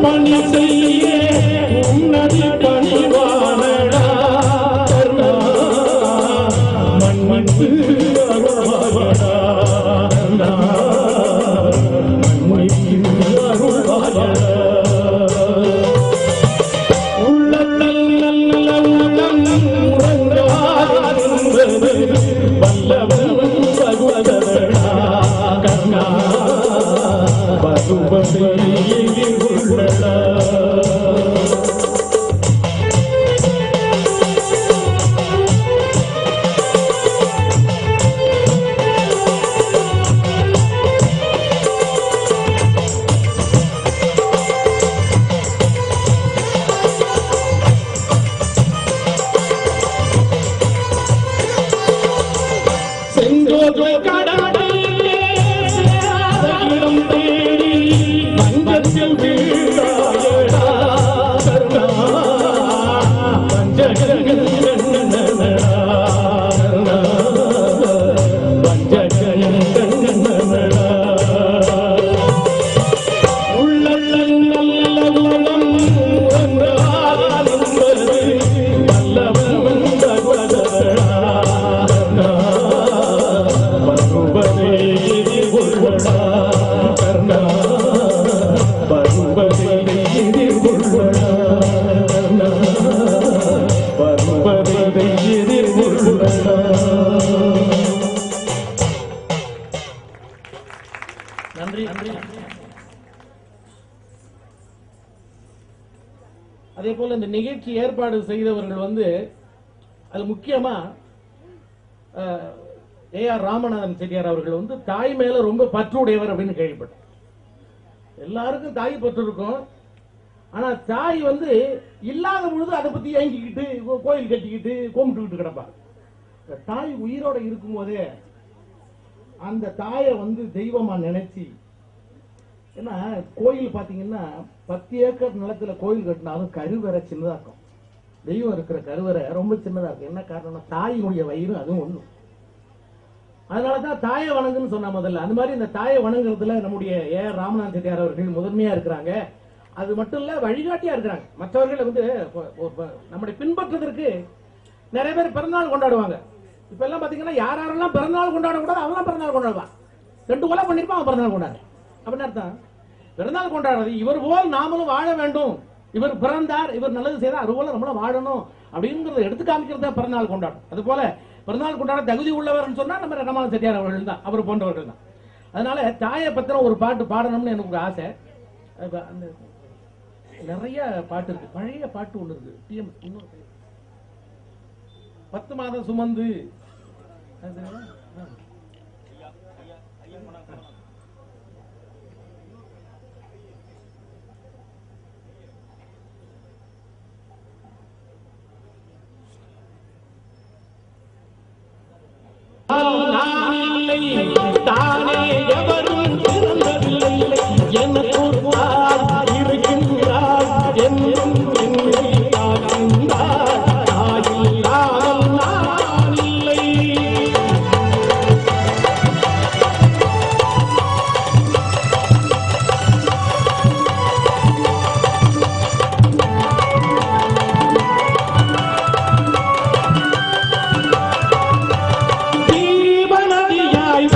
பணி செய்ய உன்னதி பணிவானடா கர்ணா மன்னித்து அருள்வாயடா கர்ணா மன்னித்து அருள்வாயடா அதே போல இந்த நிகழ்ச்சி ஏற்பாடு செய்தவர்கள் வந்து அது முக்கியமா ஏஆர் ராமநாதன் செட்டியார் அவர்கள் வந்து தாய் மேல ரொம்ப பற்றுடையவர் அப்படின்னு கேள்விப்பட்டேன். எல்லாருக்கும் தாய் பற்று இருக்கும். ஆனா தாய் வந்து இல்லாத பொழுது அதை பத்தி ஏங்கிக்கிட்டு கோயில் கட்டிக்கிட்டு கும்பிட்டுக்கிட்டு கிடப்பாங்க. தாய் உயிரோட இருக்கும் போதே அந்த தாயை வந்து தெய்வமா நினைச்சு, ஏன்னா கோயில் பாத்தீங்கன்னா 10 ஏக்கர் நிலத்துல கோயில் கட்டினாலும் கருவறை சின்னதா இருக்கும். தெய்வம் இருக்கிற கருவறை ரொம்ப சின்னதா இருக்கும். என்ன காரணம்? தாயினுடைய வயிறு அதுவும் ஒண்ணு. அதனாலதான் தாயை வணங்குன்னு சொன்ன முதல்ல. அந்த மாதிரி இந்த தாயை வணங்குறதுல நம்முடைய ஏஆர் ராமநாதன் செட்டியார் அவர்கள் முதன்மையா இருக்கிறாங்க. அது மட்டும் இல்ல, வழிகாட்டியா இருக்கிறாங்க. மற்றவர்கள் வந்து நம்முடைய பின்பற்றுவதற்கு நிறைய பேர் பிறந்தநாள் கொண்டாடுவாங்க. இப்ப எல்லாம் பாத்தீங்கன்னா யாரெல்லாம் பிறந்தநாள் கொண்டாட கூடாது அவெல்லாம் பிறந்தநாள் கொண்டாடுவான். 2 கொலை பண்ணிருப்பான், அவன் பிறந்தநாள் கொண்டாடு அப்படின்னு அர்த்தம். பிறந்தநாள் கொண்டாடுறது இவர் போல் நாமளும் வாழ வேண்டும், இவர் பிறந்தார், இவர் நல்லது செய்தார், அது போல நம்மளும் வாழணும் அப்படிங்கறத எடுத்து காமிக்கிறத பிறந்தநாள் கொண்டாடும். அது போல பிறந்தநாள் கொண்டாட தகுதி உள்ளவர் சொன்னா நம்ம ராமநாதன் செட்டியார் அவர்கள் தான், அவர் போன்றவர்கள் தான். அதனால தாயை பத்தின ஒரு பாட்டு பாடணும்னு எனக்கு ஆசை. அந்த நிறைய பாட்டு இருக்கு. பழைய பாட்டு ஒண்ணு இருக்கு, 10 மாதம் சுமந்து தானே எவரும் பிறந்ததில்லை எனக்கு இருக்கின்றார் என்றும் தீபநதியாய்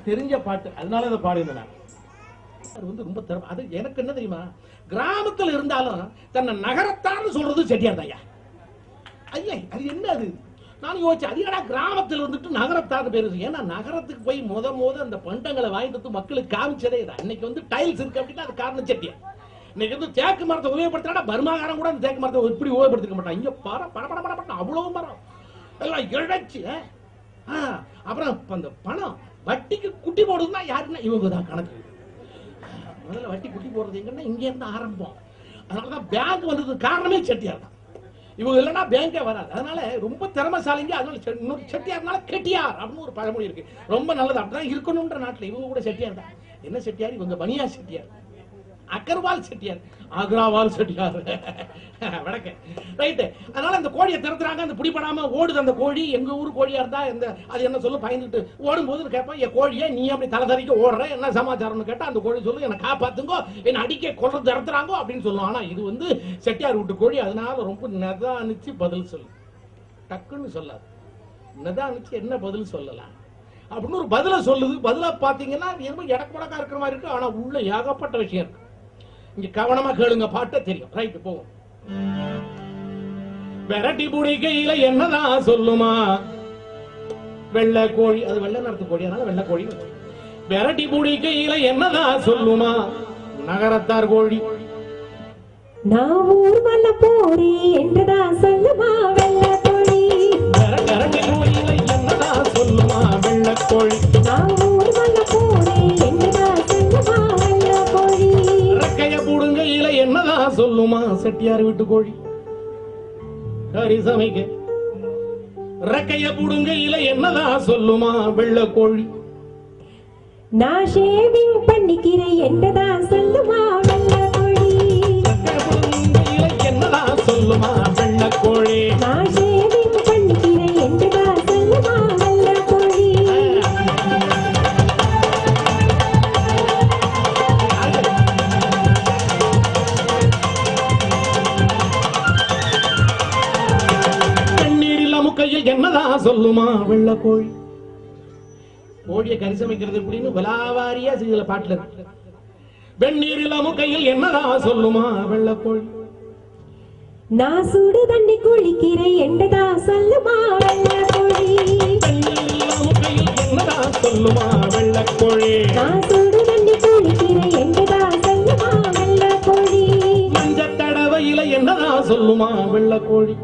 தெரிஞ்ச பாட்டு, அதனால அதை பாடினேன். அது வந்து ரொம்ப திறமை. அது எனக்கு என்ன தெரியுமா, கிராமத்தில் இருந்தாலும் தன்னை நகரத்தார்னு சொல்றது செட்டியார் தாயா. ஐயா அது என்ன அது, நான் யோசிச்சேன், அது ஏன்னா கிராமத்தில் வந்துட்டு நகரத்தார் பேரு. ஏன்னா நகரத்துக்கு போய் முத அந்த பண்டங்களை வாங்கிட்டு வந்து மக்களுக்கு காமிச்சதே தான். இன்னைக்கு வந்து டைல்ஸ் இருக்கு அப்படின்னா அது காரணம் செட்டியார். இன்னைக்கு வந்து தேக்கு மரத்தை உபயோகப்படுத்தினா பர்மாகாரம் கூட அந்த தேக்கு மரத்தை இப்படி உபயோகப்படுத்திக்க மாட்டான். இங்க பட அவ்வளவு மரம் எல்லாம் இழைச்சு. அப்புறம் அந்த பணம் வட்டிக்கு குட்டி போடுறதுன்னா யாருன்னா இவங்க தான் கணக்கு. முதல்ல வட்டி குட்டி போடுறது எங்கன்னா இங்க இருந்து ஆரம்பம். அதனாலதான் பேங்க் வந்ததுக்கு காரணமே செட்டியார் தான். இவங்க இல்லைன்னா பேங்கே வராது. அதனால ரொம்ப திறமைசாலிங்க. அதனால செட்டியார்னால கெட்டியார் அப்படின்னு ஒரு பழமொழி இருக்கு. ரொம்ப நல்லது, அப்படிதான் இருக்கணும்ன்ற நாட்டில் இவங்க கூட செட்டியார் தான். என்ன செட்டியார், இவங்க பனியா செட்டியார், அகர்வால் செட்டியார், ஆக்ராவால் செட்டியார் வடக்க ரைட்டு. அதனால அந்த கோழியை திறத்துறாங்க, அந்த பிடிபடாம ஓடுது அந்த கோழி. எங்க ஊர் கோழியா இருந்தா அது என்ன சொல்ல, பயந்துட்டு ஓடும்போது கேட்பேன், என் கோழியை நீ அப்படி தலை தறிக்க ஓடுற, என்ன சமாச்சாரம்னு கேட்டா அந்த கோழி சொல்லு, என்ன காப்பாத்துங்கோ, என்ன அடிக்க கொள்ள திறத்துறாங்கோ அப்படின்னு சொல்லுவோம். ஆனா இது வந்து செட்டியார் வீட்டு கோழி. அதனால ரொம்ப நிதானிச்சு பதில் சொல்லு, டக்குன்னு சொல்லாது. நிதானிச்சு என்ன பதில் சொல்லலாம் அப்படின்னு ஒரு பதில சொல்லுது. பதில பாத்தீங்கன்னா எடக்குடக்கா இருக்கிற மாதிரி இருக்கு, ஆனா உள்ள ஏகப்பட்ட விஷயம் இருக்கு. இங்க கவனமா கேளுங்க, பாட்ட தெரியும். ரைட்டு போவோம். விரட்டி பிடிக்கையில என்னதான் சொல்லுமா வெள்ளை கோழி, அது வெள்ளை நிறத்து கோழி, அதனால வெள்ளை கோழி. விரட்டி பிடிக்கையில என்னதான் சொல்லுமா நகரத்தார் கோழி. நான் ஊர்வல போறே என்றுதான் சொல்லுமா வெள்ளை கோழி. விரட்டி கோழியில என்னதான் சொல்லுமா வெள்ளை கோழி. நான் ஊர்வல போறே என்றுதான் சொல்லுமா வெள்ளை கோழி. ரெக்கைய புடுங்கையில என்னதான் சொல்லுமா செட்டியார் வீட்டு கோழி. கறி சமைக்க ரெக்கைய புடுங்கையில என்னதான் சொல்லுமா வெள்ளை கோழி. நான் ஷேவிங் பண்ணிக்கிறேன் என்றுதான் சொல்லுமா வெள்ளை கோழி. என்னதான் சொல்லுமா வெள்ளை கோழி. நான் ஷேவிங் பண்ணிக்கிறேன் என்றுதான் சொல்லுமா வெள்ளை கோழி. கையில் என்னதான் சொல்லுமா வெள்ளை கோழி. கோழியை கறி சமைக்கிறது எப்படின்னு விலாவாரியா சில பாட்டுல இருக்கு. வெந்நீரில் அமுக்கையில் என்னதான் சொல்லுமா வெள்ளை கோழி. நான் சுடு தண்ணி குளிக்கிறேன் என்றுதான் சொல்லுமா வெள்ளை கோழி. வெந்நீரில் அமுக்கையில் என்னதான் சொல்லுமா வெள்ளை கோழி. நான் சுடு தண்ணி குளிக்கிறேன் என்றுதான் சொல்லுமா வெள்ளை கோழி. மஞ்சள் தடவையில என்னதான் சொல்லுமா வெள்ளை கோழி.